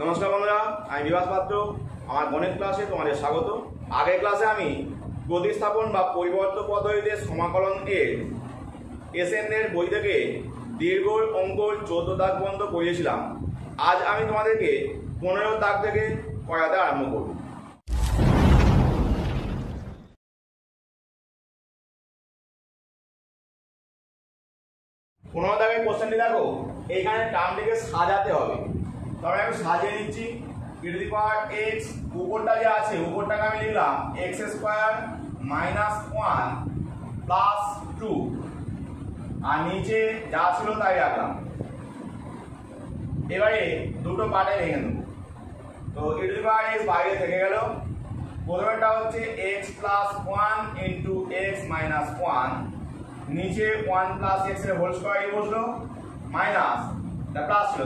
নমস্কার বন্ধুরা, আমি বিভাস পাত্র। আমার গণিত ক্লাসে তোমাদের স্বাগত। আগের ক্লাসে আমি প্রতিস্থাপন বা পরিবর্তন পদ্ধতিতে সমাকলন এর এসএন বই থেকে দীর্ঘ অঙ্ক 14 দাগ পর্যন্ত করিয়েছিলাম। আজ আমি তোমাদেরকে 15 দাগ থেকে করাতে আরম্ভ করব। 15 দাগের কোশ্চেনটি দেখো, এইখানে টার্মটিকে সাজাতে হবে। তবে আমি সাজিয়ে নিচ্ছি। e to the power x, উপরটা যে আছে উপরটাকে আমি লিখলাম x স্কয়ার মাইনাস 1 প্লাস 2, আর নিচে যা ছিল তাই রাখলাম। এবারে দুটো পার্টে ভেঙে নেব। তো e to the power x বাইরে থেকে গেল। প্রথমেরটা হচ্ছে x plus 1 into x minus 1, নিচে 1 প্লাস x এর হোল স্কয়ার বসলো, মাইনাস প্লাস ছিল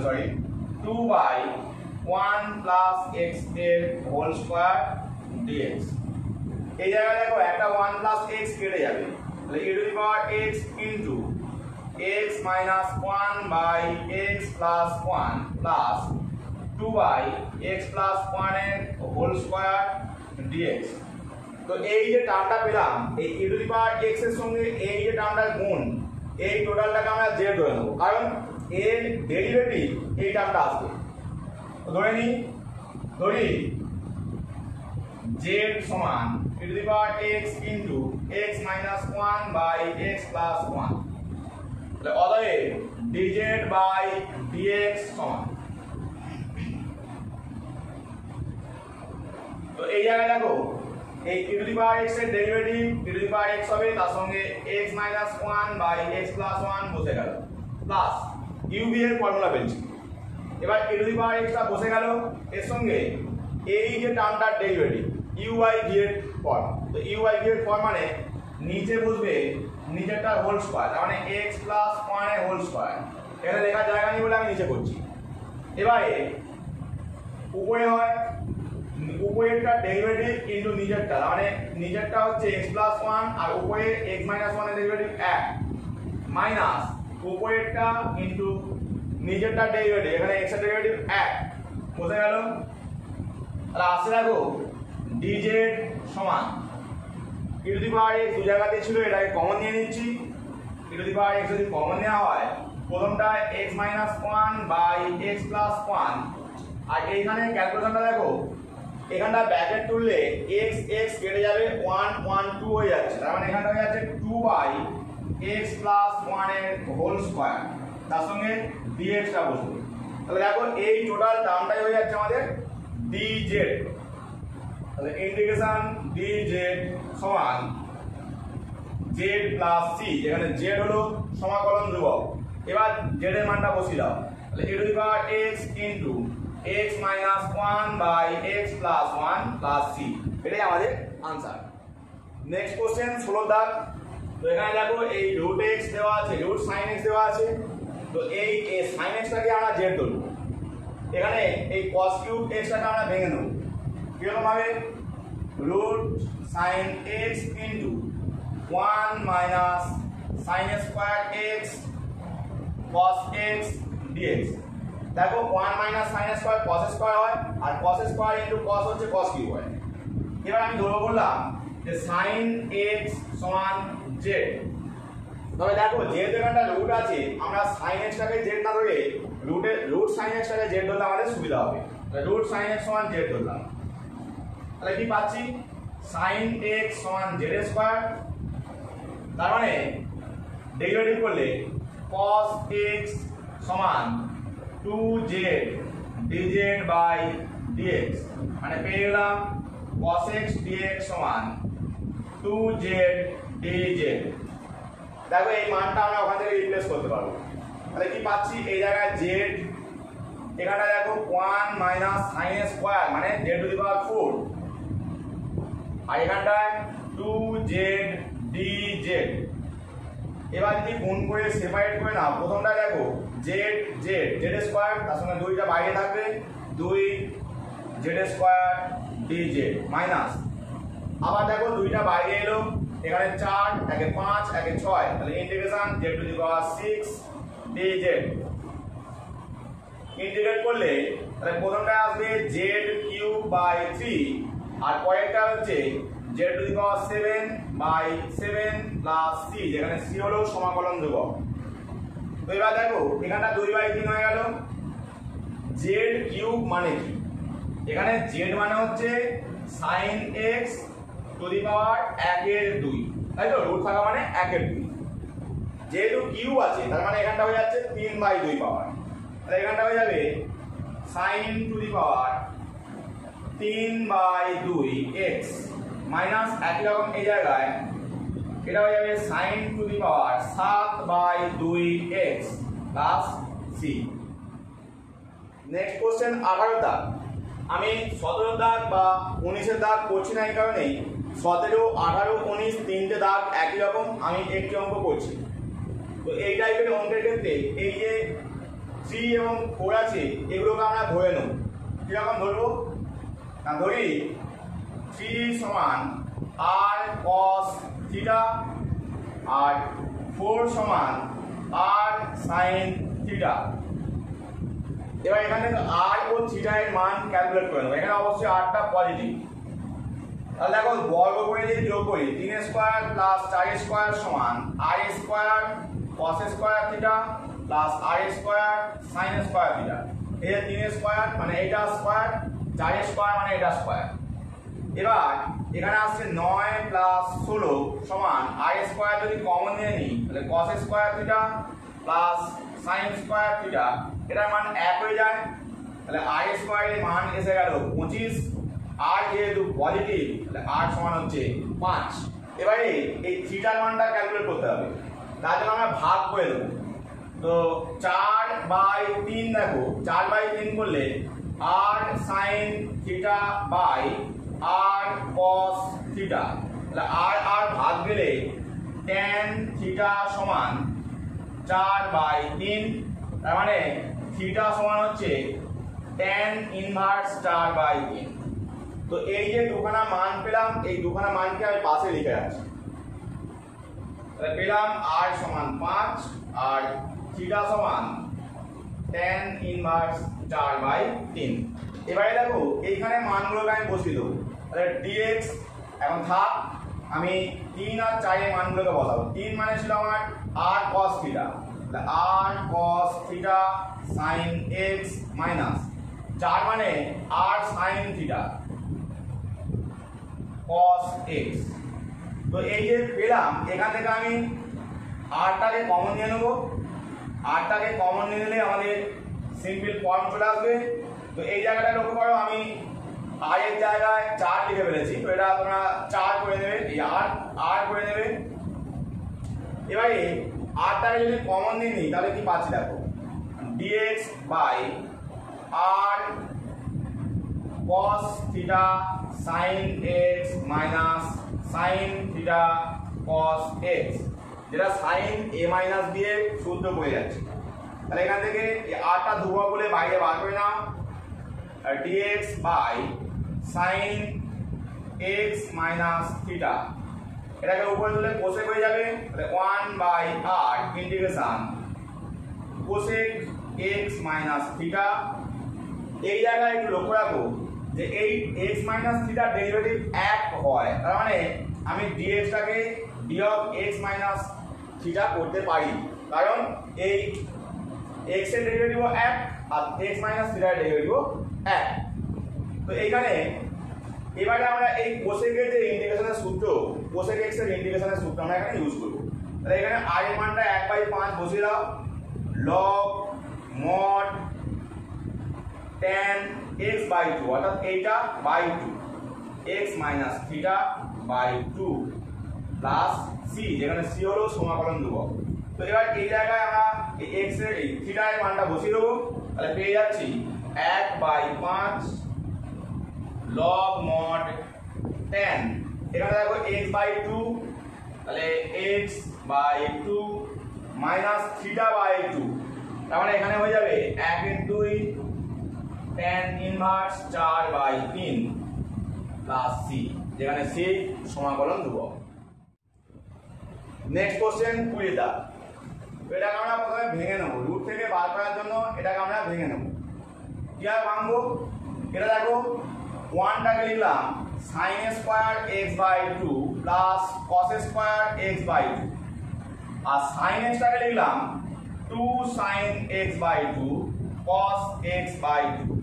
2 বাই 1 প্লাস x এর হোল স্কয়ার dx। এই জায়গায় দেখো একটা 1 প্লাস x কেটে যাবে, তাহলে e to the power x into x minus 1 by x plus 1 plus 2 by x plus 1 এর হোল স্কয়ার dx। তো এই যে টার্মটা পেলাম, এই e to the power x এর সঙ্গে এই যে টার্মটার গুণ, এই টোটালটাকে আমরা z ধরে নেব, কারণ এর ডেরিভেটিভ এই টার্মটা আসবে। ধরি z সমান e to the power x into x minus 1 by x plus 1, তাহলে অতএব dz বাই dx সমান। তো এই জায়গায় দেখো এই e to the power x এর derivative e to the power x হবে, তার সঙ্গে x minus 1 by x plus 1 বসে গেল, প্লাস u v এর ফর্মুলা পেয়েছি। এবার e to the power x টা বসে গেল, এর সঙ্গে এই যে টার্মটার ডেরিভেটিভ u বাই v এর ফর্ম। তো u বাই v এর ফর্ম মানে নিচে বসবে নিচেরটার হোল স্কয়ার, তার মানে x প্লাস 1 এর হোল স্কয়ার। এখানে লেখার জায়গা নেই বলে আমি নিচে করছি। এবারে উপরে হয় উপরেরটা ডেরিভেটিভ ইনটু নিচেরটা, মানে নিচেরটা হচ্ছে x প্লাস 1 আর উপরে x মাইনাস 1 এর ডেরিভেটিভ 1, মাইনাস উপরেরটা ইনটু নিচেরটা ডেরিভেটিভ, এখানে x এর ডেরিভেটিভ 1 বসে গেল। তাহলে আসছে দেখো dz সমান e to the power x দু জায়গাতে ছিল, এটাকে কমন নিয়ে নিচ্ছি। e to the power x যদি কমন নেওয়া হয়, প্রথমটা x minus 1 by x plus 1, আর এইখানে ক্যালকুলেশনটা দেখো, এখানটা ব্র্যাকেট তুললে x x কেটে যাবে, 1 1 2 হয়ে যাচ্ছে, তার মানে এখানটা হয়ে যাচ্ছে 2 বাই x প্লাস 1 এর হোল স্কয়ার, তার সঙ্গে dx টা বসবে। তাহলে দেখো এই টোটাল টার্মটাই হয়ে যাচ্ছে আমাদের dz। তাহলে ইন্টিগ্রেশন dz সমান z প্লাস c, যেখানে z হলো সমাকলন ধ্রুবক। এবার z এর মানটা বসিয়ে দাও, তাহলে e to the power x into x minus 1 by x plus 1 plus c, এটাই আমাদের আনসার। নেক্সট কোশ্চেন 16 দাগ। তো এখানে দেখো এই রুট x দেওয়া আছে, রুট sin x দেওয়া আছে। তো এই sin x টাকে আমরা z ধরব। এখানে এই cos কিউব x টাকে আমরা ভেঙে নেব। কিরকম ভাবে? Root sin x into 1 minus sin square x cos x dx। দেখো 1 minus sin square cos square হয়, আর cos স্কয়ার ইনটু cos হচ্ছে cos কিউব হয়। এবার আমি ধরে বললাম যে sin x সমান z। তবে দেখো যেহেতু এখানটা রুট আছে, আমরা sin x টাকে z না ধরে রুট sin x টাকে z ধরলে আমাদের সুবিধা হবে। তাহলে রুট sin x সমান z ধরলাম। তাহলে কি পাচ্ছি? sin x সমান z স্কয়ার, তার মানে ডেরিভেটিভ করলে cos x সমান 2z dz বাই dx, মানে পেয়ে গেলাম cos x dx সমান 2z dz। দেখো এই মানটা আমরা ওখান থেকে রিপ্লেস করতে পারবো। তাহলে কি পাচ্ছি? এই জায়গায় z, এখানটা দেখো 1 মাইনাস sin স্কয়ার মানে z টু দি পাওয়ার 4, আর এখানটায় 2z dz। এবার যদি গুণ করে সেপারেট করে নাও, প্রথমটা দেখো z স্কয়ার, তার সঙ্গে 2টা বাইরে থাকবে, 2z স্কয়ার dz মাইনাস, আবার দেখো 2টা বাইরে এলো, এখানে 4 একে 5 একে 6, তাহলে integration z two the power 6 dz। Integrate করলে তাহলে প্রথমটা আসবে জেড কিউব বাই 3 আর পরেরটা হচ্ছে Z to the power 7 by 7 plus C, যেখানে সি হলো সমাকলন ধ্রুবক। তো এবার দেখো এখানটা 2 বাই 3 হয়ে গেল। জেড কিউব মানে কি? এখানে জেড মানে হচ্ছে সাইন এক্স টু দি পাওয়ার 1/2, তাই তো? রুট থাকা মানে 1/2। যেহেতু কিউব আছে তার মানে এখানটা হয়ে যাচ্ছে 3/2 পাওয়ার, তাহলে এখানটা হয়ে যাবে sine to the power 3/2 X minus একই রকম এই জায়গায় এটা হয়ে যাবে sine to the power 7/2 X plus C. Next question 18 দাগ। আমি 17 দাগ বা 19 দাগ করছি না, এই কারণেই 17, 18, 19 তিনটে দাগ একই রকম আমি একটি অঙ্ক করছি। তো এই টাইপের অঙ্কের ক্ষেত্রে এই যে 3 এবং 4 আছে এগুলোকে আমরা ধরে নেব। কিরকম ধরবো? না ধরি 3 সমান আর কস থিটা আর 4 সমান আর সাইন থিটা। এবার এখানে আর ও থিটা এর মান ক্যালকুলেট করে নেব। এখানে অবশ্যই আরটা পজিটিভ। তাহলে দেখো বর্গ করে যদি যোগ করি 3 স্কয়ার প্লাস 4 স্কয়ার সমান R square cos square theta plus R square sin square theta. এই যে 3 স্কয়ার মানে এটা স্কয়ার, 4 স্কয়ার মানে এটা স্কয়ার। এবার এখানে আসছে 9 প্লাস 16 সমান আর স্কয়ার যদি কমন নিয়ে নিই তাহলে cos square theta plus sin square theta এটার মান 1 হয়ে যায়। তাহলে আর স্কয়ারের মান এসে গেল 25। আর যেহেতু পজিটিভ তাহলে আর সমান হচ্ছে 5। এবারে এই থিটার মানটা ক্যালকুলেট করতে হবে, তার জন্য আমরা ভাগ করে দেবো। তো 4/3 দেখো 4/3 করলে R sine theta by R cos theta, তাহলে আর আর ভাগ গেলে tan থিটা সমান 4/3। তার মানে থিটা সমান হচ্ছে tan ইনভার্স 4/3। তো এই যে দুখানা মান পেলাম, এই দুখানা মানকে আমি পাশে লিখে রাখছি। তাহলে পেলাম আর সমান 5 আর থিটা সমান tan ইনভার্স 4/3। এবারে দেখো এইখানে মানগুলোকে আমি বসিয়ে দেবো। তাহলে dx এখন থাক, আমি 3 আর 4 এর মানগুলোকে বসাবো। 3 মানে ছিল আমার আর cos থিটা, তাহলে আর cos theta sin x minus 4 মানে আর sin থিটা cos x। তো এই যে পেলাম এখান থেকে আমি আরটাকে কমন নিয়ে নেবো। আরটাকে কমন নিয়ে নিলে আমাদের সিম্পল ফর্ম চলে আসবে। তো এই জায়গাটা লক্ষ্য করো, আমি আর এর জায়গায় 4 লিখে ফেলেছি। তো এটা তোমরা 4 করে নেবে, এই আর করে নেবে। এবারে আরটাকে যদি কমন নিয়ে নিই তাহলে কি পাচ্ছি দেখো, dx by R cos theta sin x minus sin theta cos x, যেটা sin a মাইনাস দিয়ে সূত্র বয়ে যাচ্ছে। তাহলে এখান থেকে এই আরটা ধ্রুবক বলে বাইরে বার করে নাও। আর dx by sin x minus theta, এটাকে উপরে তুলে কোসেক হয়ে যাবে। তাহলে 1/r integration cosec x minus theta. এই জায়গায় একটু লক্ষ্য রাখো যে এই x মাইনাস থিটার ডেরিভেটিভ 1 হয়, তার মানে আমি dx টাকে d of x minus theta করতে পারি, কারণ এই x এর ডেরিভেটিভও 1 আর x মাইনাস থিটার ডেরিভেটিভও 1। তো এইখানে এবারে আমরা এই কোসেকের যে ইন্টিগ্রেশনের সূত্র, কোসেক x এর ইন্টিগ্রেশনের সূত্র আমরা এখানে ইউজ করব। তাহলে এখানে r এর মানটা 1/5 বসিয়ে দাও, log mod tan x/2 অর্থাৎ এইটা by 2 x minus theta by 2 plus c, যেখানে c হলো সমাকলন ধ্রুবক। তো এবার এই জায়গায় আমরা এই x এর এই থিটা এর মানটা বসিয়ে দেবো। তাহলে পেয়ে যাচ্ছি 1/5 log mod tan, এখানে দেখো x/2, তাহলে x/2 মাইনাস থিটা/2, তার মানে এখানে হয়ে যাবে 1/2 tan ইনভার্স 4/3 প্লাস c, যেখানে c সমাকলন ধ্রুবক। নেক্সট কোশ্চেন 20 দাগ। এটাকে আমরা প্রথমে ভেঙে নেব, রুট থেকে বার করার জন্য এটাকে আমরা ভেঙে নেব। কিভাবে ভাঙবো এটা দেখো, 1টাকে লিখলাম sin square x by 2 plus cos square x by 2, আর sin x টাকে লিখলাম 2 sin x by 2 cos x by 2।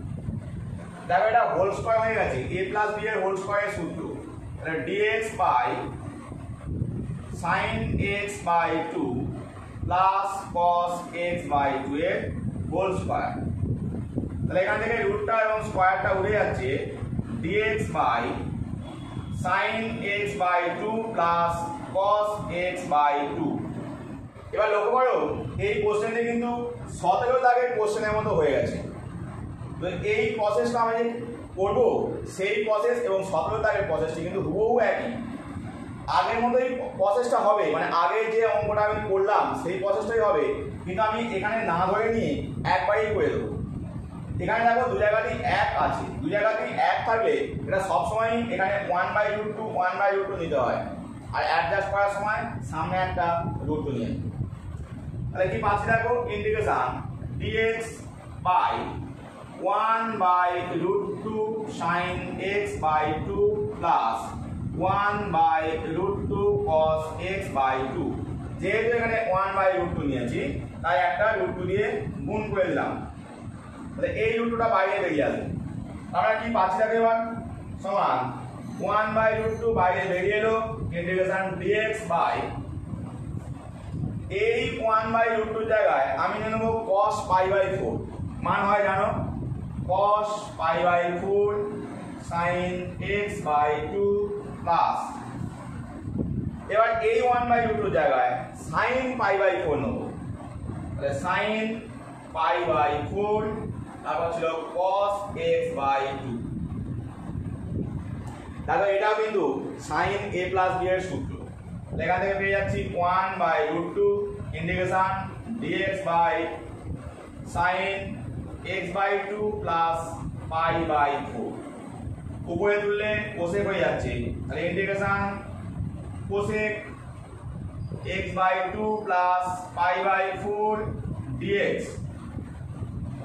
দেখো এটা হোল স্কয়ার হয়ে গেছে, a প্লাস b এর হোল স্কয়ারের সূত্র, তাহলে dx by sin x by 2 plus cos x by 2 এর হোল স্কয়ার। তাহলে এখান থেকে রুটটা এবং স্কয়ারটা উঠে যাচ্ছে, dx by sin x by 2 plus cos x by 2। এবার লক্ষ্য করো এই কোশ্চেনটি কিন্তু 17 দাগের কোশ্চেনের মতো হয়ে গেছে। তো এই প্রসেসটা আমরা যে করব সেই প্রসেস এবং 17 দাগের প্রসেসটি কিন্তু হুবহু একই, আগের মতোই প্রসেসটা হবে, মানে আগে যে অঙ্কটা আমি করলাম সেই প্রসেসটাই হবে, কিন্তু আমি এখানে না ধরে নিয়ে একবারই করে দেবো। এখানে দেখো দু জায়গাতেই 1 আছে, দু জায়গাতেই 1 থাকলে এটা সবসময় এখানে 1/√2 1/√2 নিতে হয়, আর অ্যাডজাস্ট করার সময় সামনে একটা √2 নিয়ে। তাহলে কি পাচ্ছি দেখো, integration dx by 1/√2 sin x by 2 plus 1/√2 cos x by 2। যেহেতু এখানে 1/√2 নিয়েছি তাই একটা √2 দিয়ে গুণ করে দিলাম, তাহলে এই √2টা বাইরে বেরিয়ে আসবে। আমরা কি পাচ্ছি দেখো এবার, সমান 1/√2 বাইরে বেরিয়ে এলো, ইন্টিগ্রেশন dx বাই এই 1/√2 জায়গায় আমি নিয়ে নেবো cos π/4, মান হয় জানো cos π/4 sin x by 2 plus, এবার এই 1/√2 জায়গায় sin π/4 নেব, তাহলে sin π/4 তারপর ছিল cos x বাই 2। দেখো এটাও কিন্তু sin a প্লাস b এর সূত্র, এখান থেকে পেয়ে যাচ্ছি 1/√2 integration dx by sin x by 2 plus π/4, উপরে তুললে কোসেক হয়ে যাচ্ছে, তাহলে integration cosec x by 2 plus π/4 dx।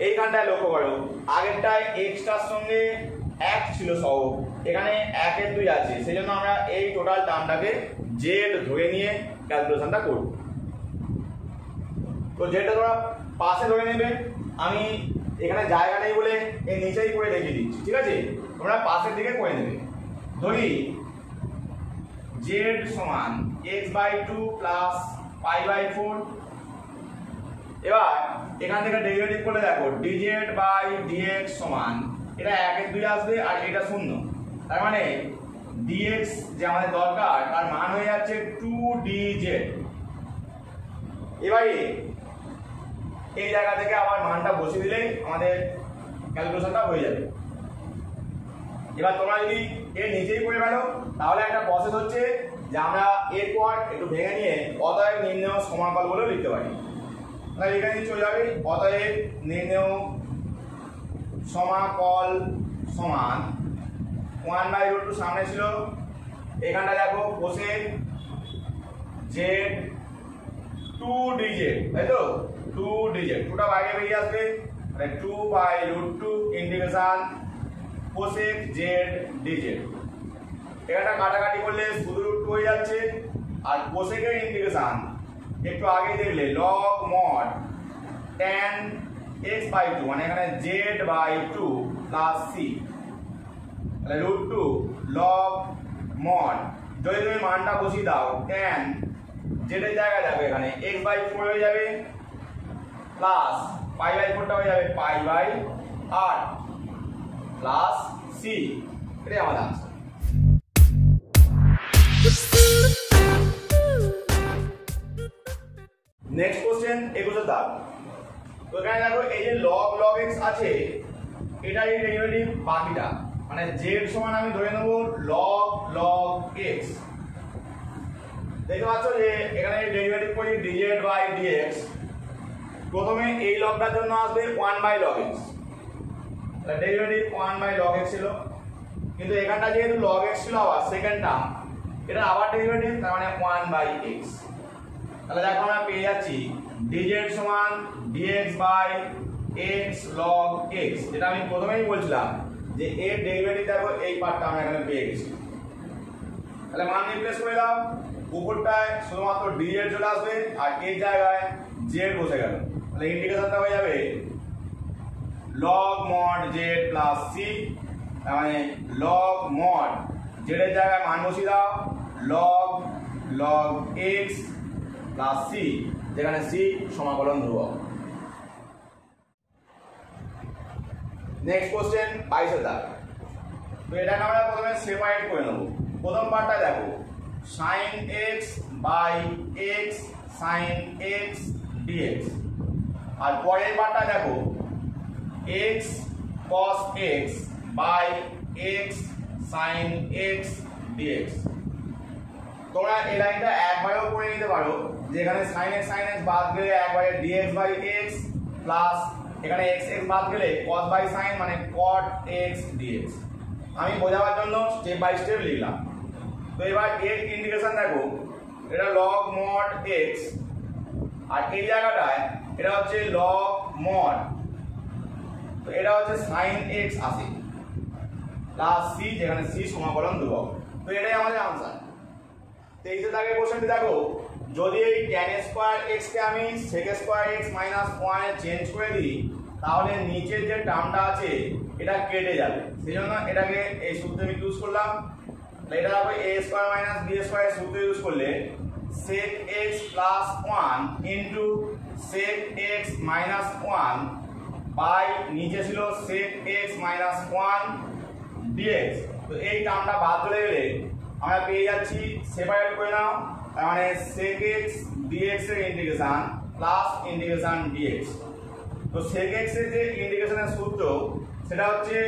এইখানটায় লক্ষ্য করো আগেরটায় x টার সঙ্গে 1 ছিল সহ, এখানে 1 এর 2 আছে, সেজন্য আমরা এই টোটাল টার্মটাকে z ধরে নিয়ে ক্যালকুলেশনটা করব। তো যেটা তোমরা পাশে ধরে নেবে, আমি এখানে জায়গা নেই বলে এই নিচেই করে দেখিয়ে দিচ্ছি, ঠিক আছে? তোমরা পাশের দিকে করে নেবে। ধরি z সমান x বাই 2 প্লাস π/4। এবার এখান থেকে ডেরিভেটিভ করলে দেখো dz বাই dx সমান, এটা 1 এর 2 আসবে আর এটা 0, তার মানে dx যে আমাদের দরকার তার মান হয়ে যাচ্ছে 2dz। এবারে এই জায়গা থেকে আবার মানটা বসিয়ে দিলেই আমাদের ক্যালকুলেশনটা হয়ে যাবে। এবার তোমরা যদি এর নিচেই করে ফেলো তাহলে একটা প্রসেস হচ্ছে যে আমরা এরপর একটু ভেঙে নিয়ে অতএব নির্ণেয় সমাকল বলেও লিখতে পারি। তাহলে এখানে চলে যাবে অতএব নির্ণেয় সমাকল সমান 1/√2 সামনে ছিল, এখানটা দেখো কোসেক z 2dz, তাই তো 2dz, 2টা বাইরে বেরিয়ে আসবে, মানে 2/√2 ইন্টিগ্রেশন কোসেক z dz। এখানটা কাটাকাটি করলে শুধু √2 হয়ে যাচ্ছে, আর কোসেকের ইন্টিগ্রেশন একটু আগে দেখলে log mod tan x/2, মানে এখানে z/2 প্লাস c, তাহলে √2 log mod, যদি তুমি মানটা বসিয়ে দাও tan z এর জায়গায় যাবে এখানে x/4 হয়ে যাবে প্লাস π/4টা হয়ে যাবে π/8 প্লাস c, এটাই আমাদের আনসার। নেক্সট কোশ্চেন 21 দাগ। তো এখানে দেখো এই যে log x আছে, এটা এই ডেরিভেটিভ বাকিটা, মানে z সমান আমি ধরে নেব log x। দেখতে পাচ্ছ যে এখানে ডেরিভেটিভ করি dz বাই dx, প্রথমে এই লগটার জন্য আসবে 1/log x, তাহলে ডেরিভেটিভ 1/log x ছিল, কিন্তু এখানটা যেহেতু log x ছিল আবার সেকেন্ড টার্ম, এটা আবার ডেরিভেটিভ, তার মানে 1/x। তাহলে দেখো আমরা পেয়ে যাচ্ছি dz সমান dx by x log x, যেটা আমি প্রথমেই বলছিলাম যে এর ডেরিভেটিভ দেখো এই পার্টটা আমরা এখানে পেয়ে গেছি। তাহলে মান রিপ্লেস করে দাও, উপরটায় শুধুমাত্র dz চলে আসবে আর এর জায়গায় z বসে গেল। তাহলে ইন্টিগ্রেশনটা হয়ে যাবে log mod z plus c, মানে log mod z এর জায়গায় মান বসিয়ে দাও log x প্লাস c, যেখানে c সমাকলন ধ্রুবক। নেক্সট কোশ্চেন 22 দাগ। তো এটাকে আমরা প্রথমে সেপারেট করে নেব। প্রথম পার্টটা দেখো sin x by x sin x dx, আর পরের পার্টটা দেখো x cos x by x sin x dx। তোমরা এই লাইনটা একবারেও করে নিতে পারো, যেখানে sin x বাদ গেলে একবারে dx বাই x প্লাস এখানে x বাদ গেলে cos বাই sin মানে cot x dx। আমি বোঝাবার জন্য স্টেপ বাই স্টেপ লিখলাম। তো এবার এর ইন্টিগ্রেশন দেখো, এটা log mod x আর এই জায়গাটায় এটা হচ্ছে log mod, তো এটা হচ্ছে sin x আসে প্লাস c, যেখানে c সমাকলন ধ্রুবক। তো এটাই আমাদের आंसर। 23 দাগের কোশ্চেনটি দেখো, যদি এই tan স্কয়ার x কে আমি sec স্কয়ার x মাইনাস 1 এ চেঞ্জ করে দিই, তাহলে নিচের যে টার্মটা আছে এটা কেটে যাবে। সেজন্য এটাকে এই সূত্র ইউজ করলাম। এটা হবে a square minus b square সূত্র ইউজ করলে sec x plus 1 into sec x minus 1 by নিচে ছিল sec x মাইনাস 1 dx। তো এই টার্মটা বাদ চলে গেলে আমরা পেয়ে যাচ্ছি, সেপারেট করে নাও, তার মানে sec x dx এর ইন্টিগ্রেশন প্লাস ইন্টিগ্রেশন dx। তো sec x এর যে ইন্টিগ্রেশনের সূত্র সেটা হচ্ছে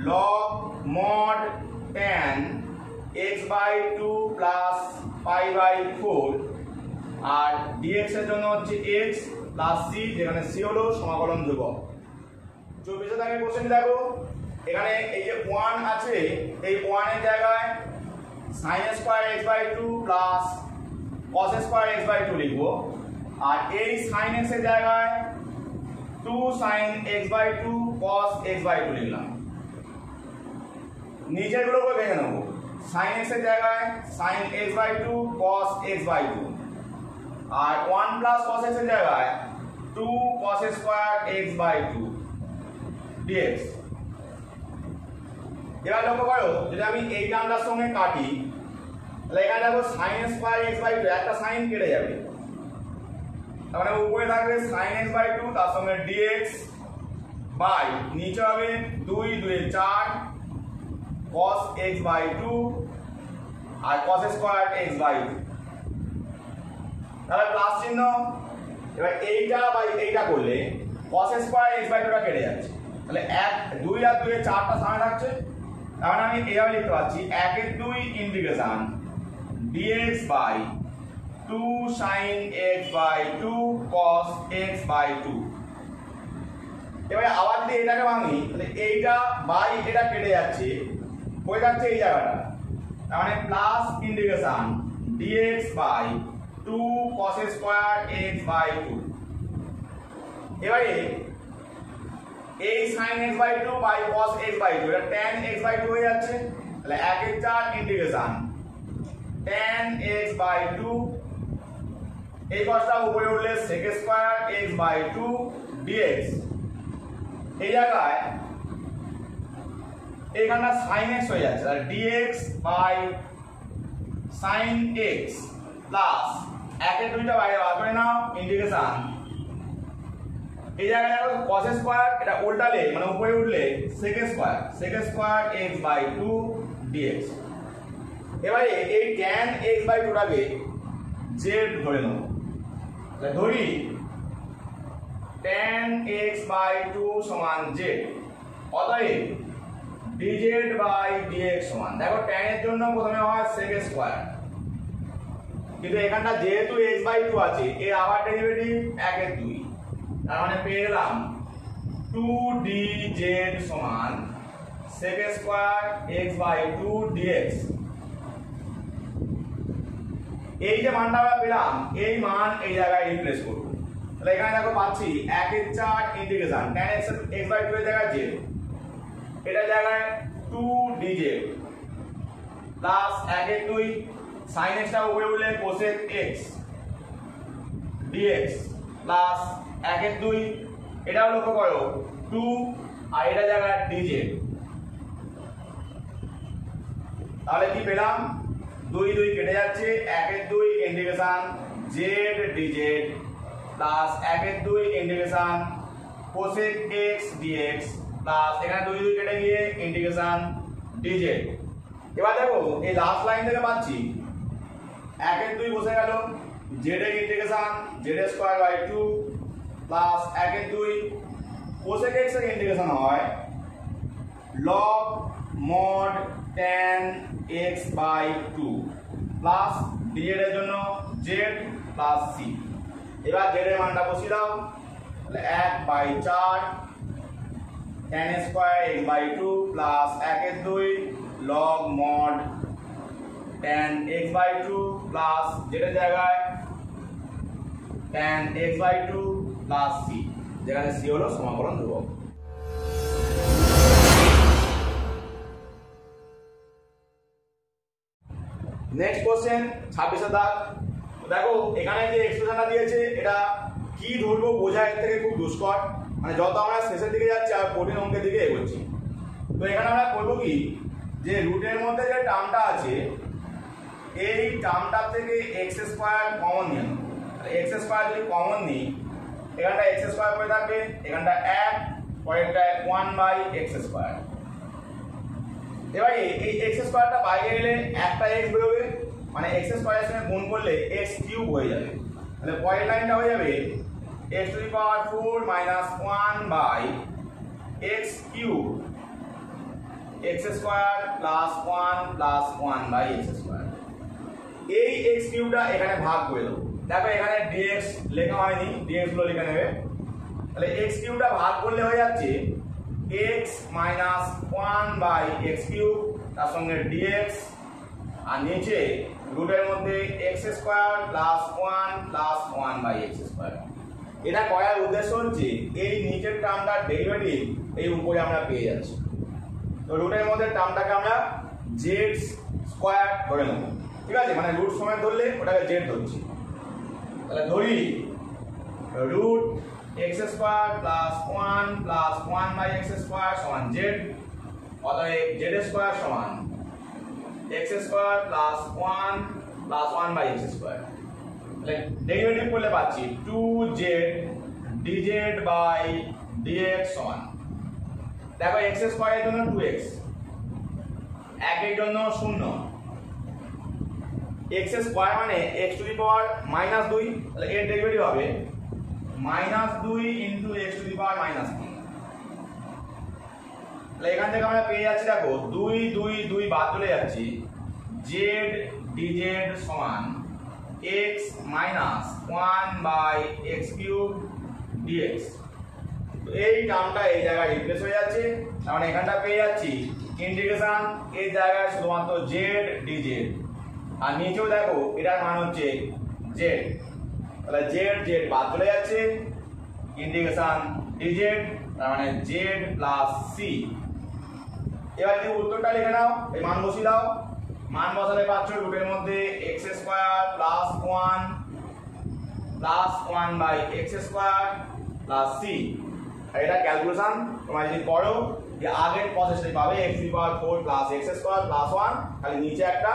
log mod tan x by 2 plus pi by 4, আর dx এর জন্য হচ্ছে x প্লাস c, যেখানে c হলো সমাকলন ধ্রুবক। 24 দাগের কোশ্চেন দেখো, এখানে এই যে 1 আছে, এই 1 এর জায়গায় sin square x by 2 plus cos square x by 2 লিখবো, আর এই sin x এর জায়গায় 2 sin x by 2 cos x by 2 লিখলাম। নিচের গুলোকে ভেঙে নেব, sin x এর জায়গায় sin x by 2 cos x by 2, আর 1 প্লাস cos x এর জায়গায় 2 cos square x by 2 dx। এবার লক্ষ্য করো, যদি আমি এই টার্মটার সঙ্গে কাটি, তাহলে এখানে দেখো sin স্কয়ার x বাই 2, একটা sin কেটে যাবে, তার মানে উপরে থাকবে sin x বাই 2 তার সঙ্গে dx বাই নিচে হবে 2 2 4 cos x বাই 2 আর cos স্কয়ার x বাই 2, তাহলে প্লাস চিহ্ন। এবার এইটা বাই এইটা করলে cos স্কয়ার x বাই 2 টা কেটে যাচ্ছে, তাহলে 1 2 আর 2 এর 4টা সামনে থাকছে, তার মানে আমি এইভাবে লিখতে পারছি 1 এর 2 integration dx by 2 sin x by 2 cos x by 2। এবারে আবার যদি এটাকে ভাঙি, তাহলে এইটা বাই এটা কেটে যাচ্ছে, হয়ে যাচ্ছে এই জায়গাটা, তার মানে plus integration dx by 2 cos square x by 2। এবারে এই sin x by 2 by cos x by 2, এটা tan x বাই 2 হয়ে যাচ্ছে, তাহলে 1 এর 4 ইন্টিগ্রেশন tan x বাই 2, এই পাশটা উপরে উঠলে sec square x by 2 dx। এই জায়গায় এইখানটা sin x হয়ে যাচ্ছে, তাহলে dx by sin x plus 1 এর 2টা বাইরে বার করে নাও, ইন্টিগ্রেশন এই জায়গায় দেখো cos স্কয়ার, এটা উল্টালে মানে উপরে উঠলে sec square x by 2 dx। এবারে এই tan x বাই 2 টাকে z ধরে নাও, তাহলে ধরি tan x বাই 2 সমান z, অতএব dz বাই dx সমান, দেখো tan এর জন্য প্রথমে হয় sec স্কয়ার, কিন্তু এখানটা যেহেতু x বাই 2 আছে, এর আবার ডেরিভেটিভ 1 এর 2, তার মানে পেয়ে গেলাম 2dz সমান sec square x by 2 dx। এই যে মানটা আমরা পেলাম, এই মান এই জায়গায় রিপ্লেস করব, তাহলে এখানে দেখো পাচ্ছি 1/4 ইন্টিগ্রেশন tan x বাই 2 এর জায়গায় z, এটা জায়গায় 2dz প্লাস 1/2 sin x টা উপরে উঠলে cosec x dx প্লাস 1/2 এটাও লক্ষ্য করো 2 আর এটা জায়গায় dz। তাহলে কি পেলাম 2 2 কেটে যাচ্ছে 1/2 integration z dz plus 1/2 integration cosec x dx plus এখানে 2 2 কেটে গিয়ে ইন্টিগ্রেশন dz। এবার দেখো এই লাস্ট লাইন থেকে পাচ্ছি 1/2 বসে গেল z এর integration z² 2 plus 1/2 cosec x এর ইন্টিগ্রেশন হয় log mod tan x by 2 plus dz এর জন্য z প্লাস c। এবার z এর মানটা বসিয়ে দাও, তাহলে 1/4 tan square x by 2 plus 1/2 log mod tan x by 2 plus z এর জায়গায় tan x by 2 plus c, যেখানে c হলো সমাকলন ধ্রুবক। নেক্সট কোশ্চেন 26 দাগ। দেখো এখানে যে এক্সপ্রেশনটা দিয়েছে এটা কি ধরবো বোঝা এর থেকে খুব দুষ্কর, মানে যত আমরা শেষের দিকে যাচ্ছি আর কঠিন অঙ্কের দিকে এগোচ্ছি। তো এখানে আমরা করবো কি যে রুটের মধ্যে যে টার্মটা আছে এই টার্মটা থেকে x² কমন নিয়ে নেব। x² যদি কমন নিই এখানটা x² পড়ে থাকবে, এখানটা 1 পরেরটা 1/x²। এবার এই x² টা বাইরে এলে একটা x বেরোবে, মানে x² এর সঙ্গে গুণ করলে x³ হয়ে যাবে। তাহলে পরের লাইনটা হয়ে যাবে x⁴ - 1/x³ x² plus 1 plus 1/x²। এই x³ টা এখানে ভাগ করে দেবো। দেখো এখানে dx লেখা হয়নি, dx গুলো লিখে নেবে। তাহলে x³ টা ভাগ করলে হয়ে যাচ্ছে x - 1/x³ তার সঙ্গে dx, আর নিচে রুটের মধ্যে x² প্লাস 1 প্লাস 1/x²। এটা করার উদ্দেশ্য হচ্ছে এই নিচের টার্মটার ডেরিভেটিভ এই উপরে আমরা পেয়ে যাচ্ছি। তো রুটের মধ্যে টার্মটাকে আমরা z² ধরে নেব, ঠিক আছে, মানে রুট সমেত ধরলে ওটাকে z ধরছি। তাহলে ধরি root x² plus 1 plus 1/x² সমান z, অতএব z² সমান x² প্লাস 1 প্লাস 1/x²। তাহলে ডেরিভেটিভ করলে পাচ্ছি 2z dz বাই dx সমান, দেখো x² এর জন্য 2x, 1 এর জন্য 0, x² মানে x⁻² তাহলে এর ডেরিভেটিভ হবে -2 ইনটু x⁻³ তাহলে এখান থেকে আমরা পেয়ে যাচ্ছি দেখো 2 2 2 বাদ চলে যাচ্ছে, z dz সমান x - 1/x³ dx। তো এই টার্মটা এই জায়গায় রিপ্লেস হয়ে যাচ্ছে, কারণ এখানটা পেয়ে যাচ্ছি ইন্টিগ্রেশন এই জায়গায় শুধুমাত্র z dz, আর নিচেও দেখো এটার মান হচ্ছে z, তাহলে z z বাদ চলে যাচ্ছে, ইন্টিগ্রেশন dz তার মানে z প্লাস c। এবার যদি উত্তরটা লিখে নাও, এই মান বসিয়ে দাও, মান বসালে পাচ্ছ রুটের মধ্যে x² plus 1 plus 1/x² plus c। আর এটা ক্যালকুলেশন তোমরা যদি করো যে আগের প্রসেসটাই পাবে x⁴ প্লাস x² প্লাস 1, তাহলে নিচে একটা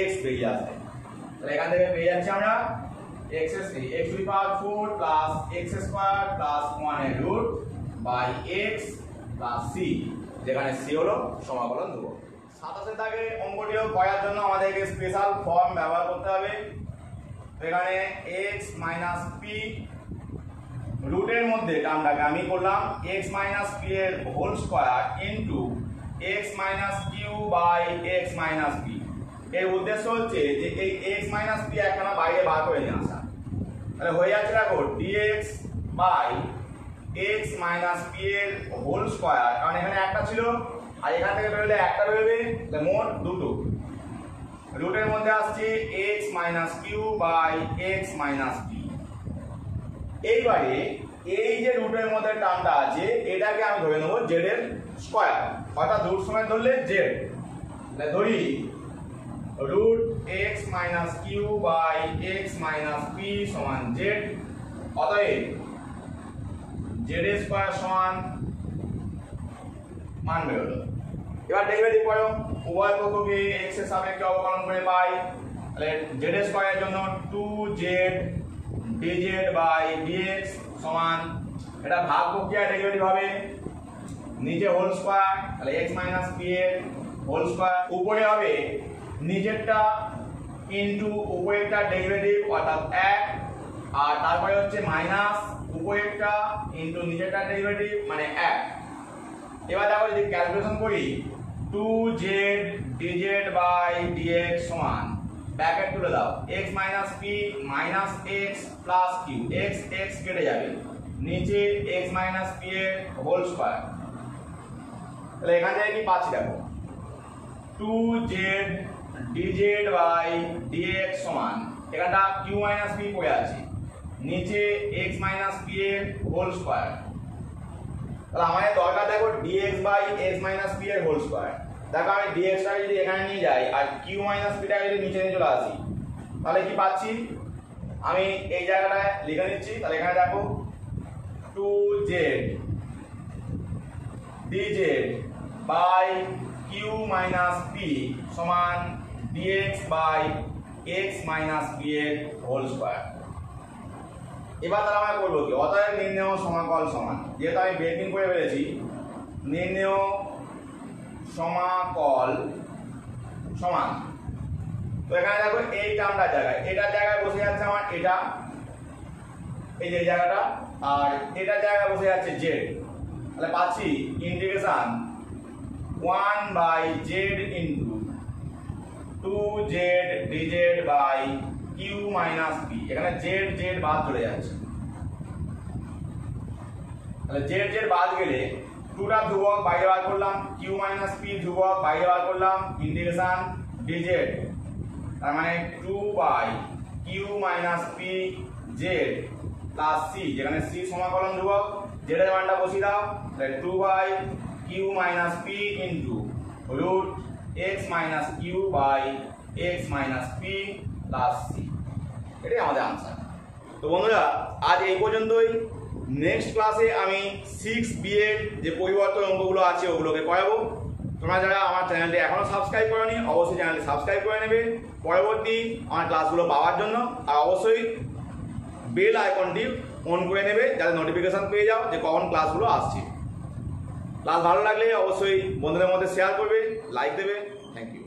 x বেরিয়ে আসবে। তাহলে এখান থেকে পেয়ে যাচ্ছি আমরা x⁴ প্লাস x² প্লাস 1 এর root by x plus c, যেখানে c হলো সমাকলন ধ্রুবক। 27 দাগে অঙ্কটিও করার জন্য আমাদেরকে স্পেশাল ফর্ম ব্যবহার করতে হবে। এখানে x - p রুটের মধ্যে টার্মটাকে আমি করলাম x - p এর whole square into x - q by x - p। এর উদ্দেশ্য হচ্ছে যে এই x - p একখানা বাইরে বার করে নিয়ে আসা, তাহলে হয়ে যাচ্ছে দেখো dx বাই x - p এর হোল স্কয়ার, কারণ এখানে একটা ছিল আর এখান থেকে বেরোলে একটা বেরোবে, তাহলে মোট দুটো। রুটের মধ্যে আসছে x - q by x - p এইবারে এই যে রুটের মধ্যে টার্মটা আছে এটাকে আমি ধরে নেব জেড এর স্কয়ার, অর্থাৎ রুট সমান ধরলে জেড, তাহলে ধরি root X minus Q by X minus P সমান জেড, অতএব জেড এর স্কয়ার সমান মান বেরোলো। এবার ডেরিভেটিভ করো, উভয় পক্ষকে x এর সাপেক্ষে অবকলন করে পাই, তাহলে z এর স্কয়ারের জন্য 2z dz বাই dx সমান, এটা ভাগ প্রক্রিয়া ডেরিভেটিভ হবে, নিচে হোল স্কয়ার, তাহলে x মাইনাস p এর হোল স্কয়ার, উপরে হবে নিচেরটা ইনটু উপরেরটা ডেরিভেটিভ অর্থাৎ 1, আর তারপরে হচ্ছে মাইনাস উপরেরটা ইনটু নিচেরটা ডেরিভেটিভ মানে 1। এবার দেখো যদি ক্যালকুলেশন করি 2z dz বাই dx সমান, ব্র্যাকেট তুলে দাও, x minus p minus x plus q, x x কেটে যাবে, নিচে x মাইনাস p এর হোল স্কয়ার, তাহলে এখান থেকে কি পাচ্ছি দেখো 2z dz বাই dx সমান, এখানটা q মাইনাস p পড়ে আছে, নিচে x মাইনাস p এর হোল স্কয়ার, তাহলে আমাদের দরকার দেখো dx by x minus p এর হোল স্কয়ার। দেখো আমি dx টা যদি এখানে নিয়ে যাই আর q মাইনাস p টা যদি নিচে নিয়ে চলে আসি, তাহলে কি পাচ্ছি, আমি এই জায়গাটায় লিখে নিচ্ছি, তাহলে এখানে দেখো 2z dz by q minus p সমান dx by x minus p এর হোল স্কয়ার। এবার তাহলে আমরা করবো কি, অতএব নির্ণেয় সমাকল সমান, যেহেতু আমি বের করে ফেলেছি, নির্ণেয় সমাকল সমান, তো এখানে দেখো এই টার্মটার জায়গায়, এটার জায়গায় বসে যাচ্ছে আমার এটা, এই যে জায়গাটা, আর এটার জায়গায় বসে যাচ্ছে জেড, তাহলে পাচ্ছি integration 1 by Z into 2z dz by q minus p, এখানে জেড জেড বাদ চলে যাচ্ছে, তাহলে জেড জেড বাদ গেলে 2টা ধ্রুবক বাইরে বার করলাম, q মাইনাস p ধ্রুবক বাইরে বার করলাম, ইন্টিগ্রেশন dz, তার মানে 2 by q minus p z plus c, যেখানে c সমাকলন ধ্রুবক, z এর মানটা বসিয়ে দাও, তাহলে 2 by q minus p into root x minus q by x minus p plus c, এটাই আমাদের আনসার। তো বন্ধুরা আজ এই পর্যন্তই, নেক্সট ক্লাসে আমি 6b এর যে পরিবর্তন অঙ্কগুলো আছে ওগুলোকে করাবো। তোমরা যারা আমার চ্যানেলটি এখনো সাবস্ক্রাইব করোনি অবশ্যই চ্যানেলটি সাবস্ক্রাইব করে নেবে পরবর্তী আমার ক্লাসগুলো পাওয়ার জন্য, আর অবশ্যই বেল আইকনটি অন করে নেবে যাতে নোটিফিকেশন পেয়ে যাও যে কখন ক্লাসগুলো আসছে। ক্লাস ভালো লাগলে অবশ্যই বন্ধুদের মধ্যে শেয়ার করবে, লাইক দেবে। Thank you.